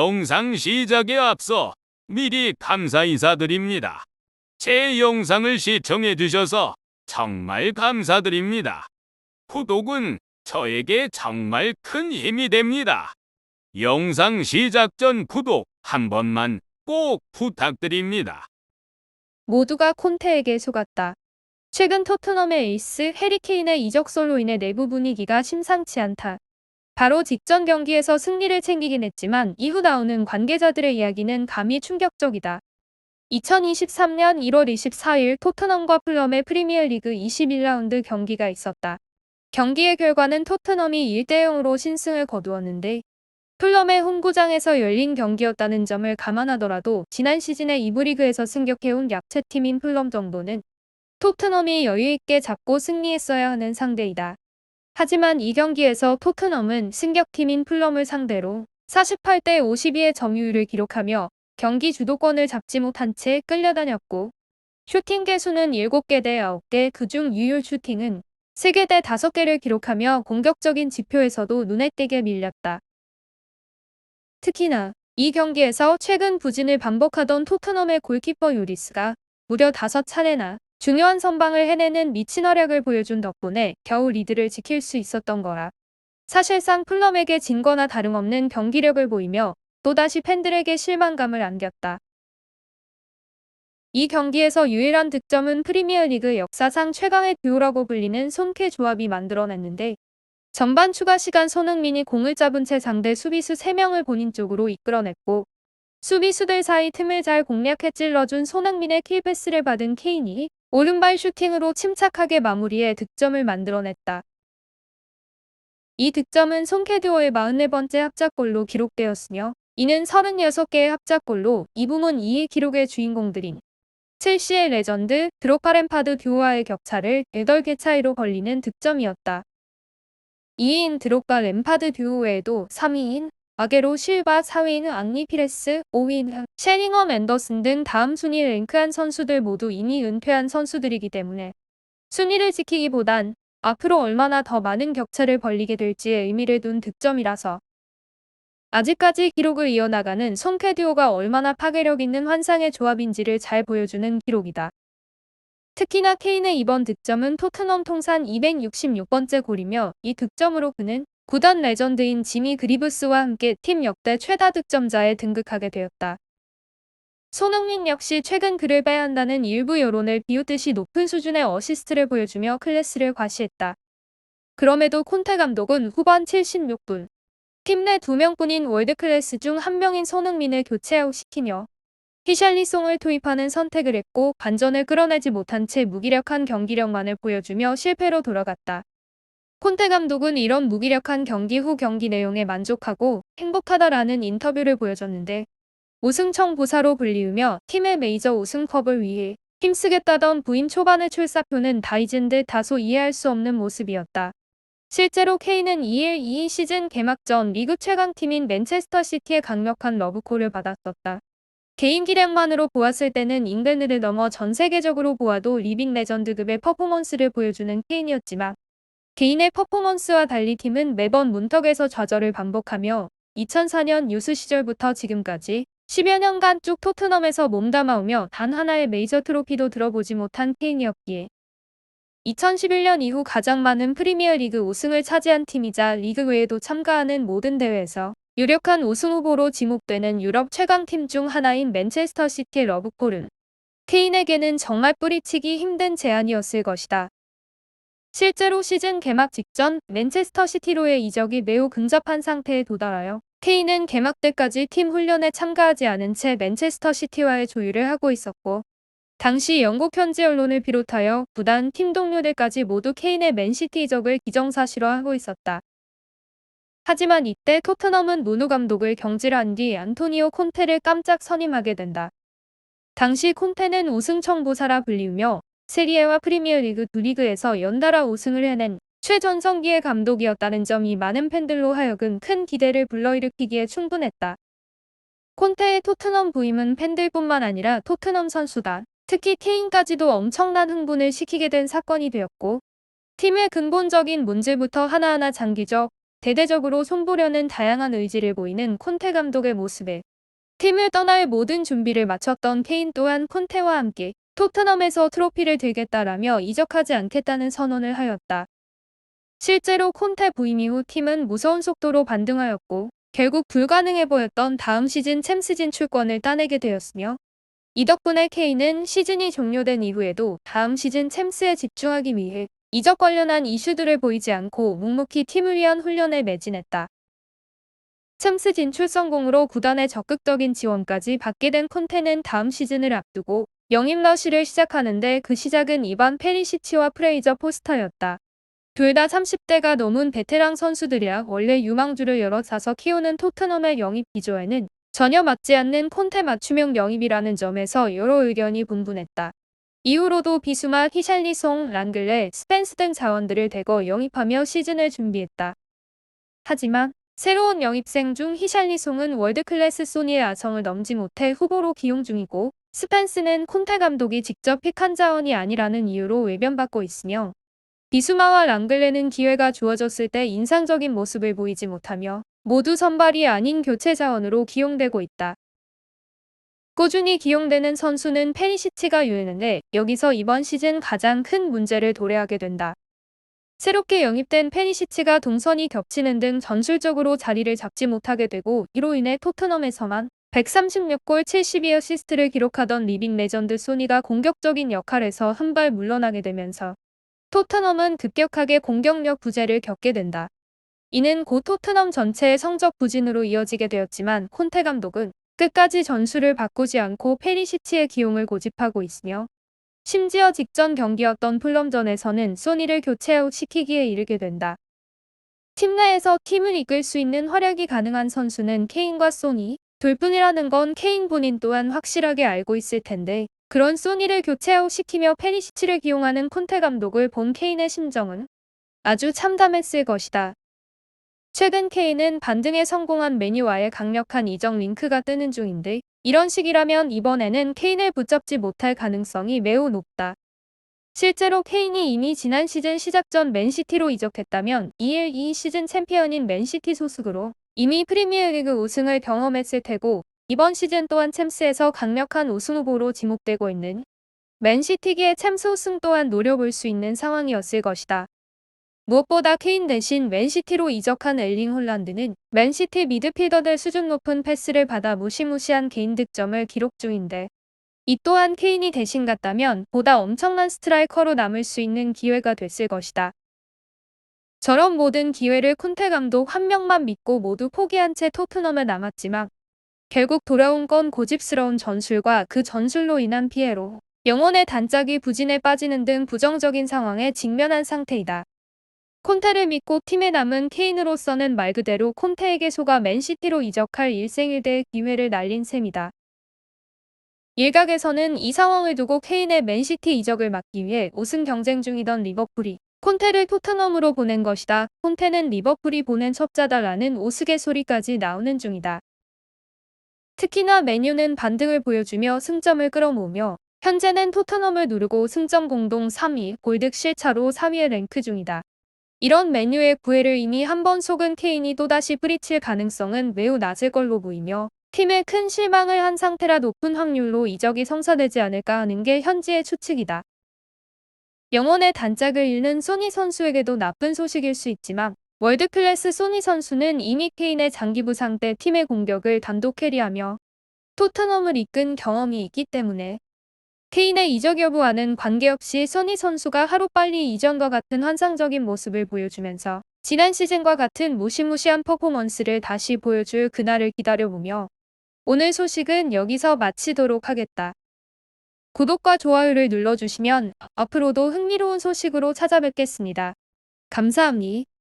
영상 시작에 앞서 미리 감사 인사드립니다. 제 영상을 시청해주셔서 정말 감사드립니다. 구독은 저에게 정말 큰 힘이 됩니다. 영상 시작 전 구독 한 번만 꼭 부탁드립니다. 모두가 콘테에게 속았다. 최근 토트넘의 에이스 해리 케인의 이적설로 인해 내부 분위기가 심상치 않다. 바로 직전 경기에서 승리를 챙기긴 했지만 이후 나오는 관계자들의 이야기는 감히 충격적이다. 2023년 1월 24일 토트넘과 풀럼의 프리미어리그 21라운드 경기가 있었다. 경기의 결과는 토트넘이 1대0으로 신승을 거두었는데 풀럼의 홈구장에서 열린 경기였다는 점을 감안하더라도 지난 시즌에 2부 리그에서 승격해온 약체팀인 풀럼 정도는 토트넘이 여유있게 잡고 승리했어야 하는 상대이다. 하지만 이 경기에서 토트넘은 승격팀인 풀럼을 상대로 48대 52의 점유율을 기록하며 경기 주도권을 잡지 못한 채 끌려다녔고 슈팅 개수는 7개 대 9개, 그중 유효 슈팅은 3개 대 5개를 기록하며 공격적인 지표에서도 눈에 띄게 밀렸다. 특히나 이 경기에서 최근 부진을 반복하던 토트넘의 골키퍼 요리스가 무려 5차례나 중요한 선방을 해내는 미친 활약을 보여준 덕분에 겨우 리드를 지킬 수 있었던 거라. 사실상 풀럼에게 진 거나 다름없는 경기력을 보이며 또다시 팬들에게 실망감을 안겼다. 이 경기에서 유일한 득점은 프리미어리그 역사상 최강의 듀오라고 불리는 손케 조합이 만들어냈는데 전반 추가 시간 손흥민이 공을 잡은 채 상대 수비수 3명을 본인 쪽으로 이끌어냈고 수비수들 사이 틈을 잘 공략해 찔러준 손흥민의 킬패스를 받은 케인이 오른발 슈팅으로 침착하게 마무리해 득점을 만들어냈다. 이 득점은 손케 듀오의 44번째 합작골로 기록되었으며 이는 36개의 합작골로 이 부문 2위 기록의 주인공들인 첼시의 레전드 드록바 램파드 듀오와의 격차를 8개 차이로 벌리는 득점이었다. 2위인 드록바 램파드 듀오 외에도 3위인 아게로 실바, 4위인 앙리 피레스, 5위인 셰링엄 앤더슨 등 다음 순위에 랭크한 선수들 모두 이미 은퇴한 선수들이기 때문에 순위를 지키기보단 앞으로 얼마나 더 많은 격차를 벌리게 될지에 의미를 둔 득점이라서 아직까지 기록을 이어나가는 손케 듀오가 얼마나 파괴력 있는 환상의 조합인지를 잘 보여주는 기록이다. 특히나 케인의 이번 득점은 토트넘 통산 266번째 골이며 이 득점으로 그는 구단 레전드인 지미 그리브스와 함께 팀 역대 최다 득점자에 등극하게 되었다. 손흥민 역시 최근 그를 빼야 한다는 일부 여론을 비웃듯이 높은 수준의 어시스트를 보여주며 클래스를 과시했다. 그럼에도 콘테 감독은 후반 76분 팀 내 2명뿐인 월드클래스 중 1명인 손흥민을 교체 아웃시키며 히샬리송을 투입하는 선택을 했고 반전을 끌어내지 못한 채 무기력한 경기력만을 보여주며 실패로 돌아갔다. 콘테 감독은 이런 무기력한 경기 후 경기 내용에 만족하고 행복하다라는 인터뷰를 보여줬는데 우승청 부사로 불리우며 팀의 메이저 우승컵을 위해 힘쓰겠다던 부임 초반의 출사표는 다 잊은 듯 다소 이해할 수 없는 모습이었다. 실제로 케인은 2일 시즌 개막 전 리그 최강팀인 맨체스터 시티의 강력한 러브콜을 받았었다. 개인 기량만으로 보았을 때는 잉글랜드를 넘어 전 세계적으로 보아도 리빙 레전드급의 퍼포먼스를 보여주는 케인이었지만 개인의 퍼포먼스와 달리 팀은 매번 문턱에서 좌절을 반복하며 2004년 유스 시절부터 지금까지 10여 년간 쭉 토트넘에서 몸담아오며 단 하나의 메이저 트로피도 들어보지 못한 케인이었기에 2011년 이후 가장 많은 프리미어리그 우승을 차지한 팀이자 리그 외에도 참가하는 모든 대회에서 유력한 우승 후보로 지목되는 유럽 최강팀 중 하나인 맨체스터 시티의 러브콜은 케인에게는 정말 뿌리치기 힘든 제안이었을 것이다. 실제로 시즌 개막 직전 맨체스터 시티로의 이적이 매우 근접한 상태에 도달하여 케인은 개막 때까지 팀 훈련에 참가하지 않은 채 맨체스터 시티와의 조율을 하고 있었고 당시 영국 현지 언론을 비롯하여 구단 팀 동료들까지 모두 케인의 맨시티 이적을 기정사실화하고 있었다. 하지만 이때 토트넘은 무누 감독을 경질한 뒤 안토니오 콘테를 깜짝 선임하게 된다. 당시 콘테는 우승청 부사라 불리우며 세리에와 프리미어리그 두 리그에서 연달아 우승을 해낸 최전성기의 감독이었다는 점이 많은 팬들로 하여금 큰 기대를 불러일으키기에 충분했다. 콘테의 토트넘 부임은 팬들뿐만 아니라 토트넘 선수단, 특히 케인까지도 엄청난 흥분을 시키게 된 사건이 되었고 팀의 근본적인 문제부터 하나하나 장기적, 대대적으로 손보려는 다양한 의지를 보이는 콘테 감독의 모습에 팀을 떠날 모든 준비를 마쳤던 케인 또한 콘테와 함께 토트넘에서 트로피를 들겠다라며 이적하지 않겠다는 선언을 하였다. 실제로 콘테 부임 이후 팀은 무서운 속도로 반등하였고 결국 불가능해 보였던 다음 시즌 챔스 진출권을 따내게 되었으며 이 덕분에 케인은 시즌이 종료된 이후에도 다음 시즌 챔스에 집중하기 위해 이적 관련한 이슈들을 보이지 않고 묵묵히 팀을 위한 훈련에 매진했다. 챔스 진출 성공으로 구단의 적극적인 지원까지 받게 된 콘테는 다음 시즌을 앞두고 영입 러쉬를 시작하는데 그 시작은 이반 페리시치와 프레이저 포스터였다. 둘 다 30대가 넘은 베테랑 선수들이라 원래 유망주를 여러 사서 키우는 토트넘의 영입 기조에는 전혀 맞지 않는 콘테 맞춤형 영입이라는 점에서 여러 의견이 분분했다. 이후로도 비수마, 히샬리송, 란글레, 스펜스 등 자원들을 대거 영입하며 시즌을 준비했다. 하지만 새로운 영입생 중 히샬리송은 월드클래스 소니의 아성을 넘지 못해 후보로 기용 중이고 스펜스는 콘테 감독이 직접 픽한 자원이 아니라는 이유로 외면받고 있으며 비수마와 랑글레는 기회가 주어졌을 때 인상적인 모습을 보이지 못하며 모두 선발이 아닌 교체 자원으로 기용되고 있다. 꾸준히 기용되는 선수는 페리시치가 유일한데 여기서 이번 시즌 가장 큰 문제를 도래하게 된다. 새롭게 영입된 페리시치가 동선이 겹치는 등 전술적으로 자리를 잡지 못하게 되고 이로 인해 토트넘에서만 136골 72어시스트를 기록하던 리빙 레전드 소니가 공격적인 역할에서 한 발 물러나게 되면서 토트넘은 급격하게 공격력 부재를 겪게 된다. 이는 곧 토트넘 전체의 성적 부진으로 이어지게 되었지만 콘테 감독은 끝까지 전술을 바꾸지 않고 페리시치의 기용을 고집하고 있으며 심지어 직전 경기였던 풀럼전에서는 소니를 교체 아웃시키기에 이르게 된다. 팀 내에서 팀을 이끌 수 있는 활약이 가능한 선수는 케인과 소니 둘뿐이라는 건 케인 본인 또한 확실하게 알고 있을 텐데 그런 소니를 교체 아웃시키며 페리시치를 기용하는 콘테 감독을 본 케인의 심정은 아주 참담했을 것이다. 최근 케인은 반등에 성공한 메뉴와의 강력한 이적 링크가 뜨는 중인데 이런 식이라면 이번에는 케인을 붙잡지 못할 가능성이 매우 높다. 실제로 케인이 이미 지난 시즌 시작 전 맨시티로 이적했다면 이 시즌 챔피언인 맨시티 소속으로 이미 프리미어리그 우승을 경험했을 테고 이번 시즌 또한 챔스에서 강력한 우승 후보로 지목되고 있는 맨시티기의 챔스 우승 또한 노려볼 수 있는 상황이었을 것이다. 무엇보다 케인 대신 맨시티로 이적한 엘링 홀란드는 맨시티 미드필더들 수준 높은 패스를 받아 무시무시한 개인 득점을 기록 중인데 이 또한 케인이 대신 갔다면 보다 엄청난 스트라이커로 남을 수 있는 기회가 됐을 것이다. 저런 모든 기회를 콘테 감독 한 명만 믿고 모두 포기한 채 토트넘에 남았지만 결국 돌아온 건 고집스러운 전술과 그 전술로 인한 피해로 영혼의 단짝이 부진에 빠지는 등 부정적인 상황에 직면한 상태이다. 콘테를 믿고 팀에 남은 케인으로서는 말 그대로 콘테에게 속아 맨시티로 이적할 일생일대의 기회를 날린 셈이다. 일각에서는 이 상황을 두고 케인의 맨시티 이적을 막기 위해 우승 경쟁 중이던 리버풀이 콘테를 토트넘으로 보낸 것이다. 콘테는 리버풀이 보낸 첩자다라는 우스갯소리까지 나오는 중이다. 특히나 맨유는 반등을 보여주며 승점을 끌어모으며 현재는 토트넘을 누르고 승점 공동 3위, 골득실 차로 4위에 랭크 중이다. 이런 맨유의 구애를 이미 한 번 속은 케인이 또다시 뿌리칠 가능성은 매우 낮을 걸로 보이며 팀에 큰 실망을 한 상태라 높은 확률로 이적이 성사되지 않을까 하는 게 현지의 추측이다. 영혼의 단짝을 잃는 소니 선수에게도 나쁜 소식일 수 있지만 월드클래스 소니 선수는 이미 케인의 장기 부상 때 팀의 공격을 단독 캐리하며 토트넘을 이끈 경험이 있기 때문에 케인의 이적 여부와는 관계없이 소니 선수가 하루빨리 이전과 같은 환상적인 모습을 보여주면서 지난 시즌과 같은 무시무시한 퍼포먼스를 다시 보여줄 그날을 기다려보며 오늘 소식은 여기서 마치도록 하겠다. 구독과 좋아요를 눌러주시면 앞으로도 흥미로운 소식으로 찾아뵙겠습니다. 감사합니다.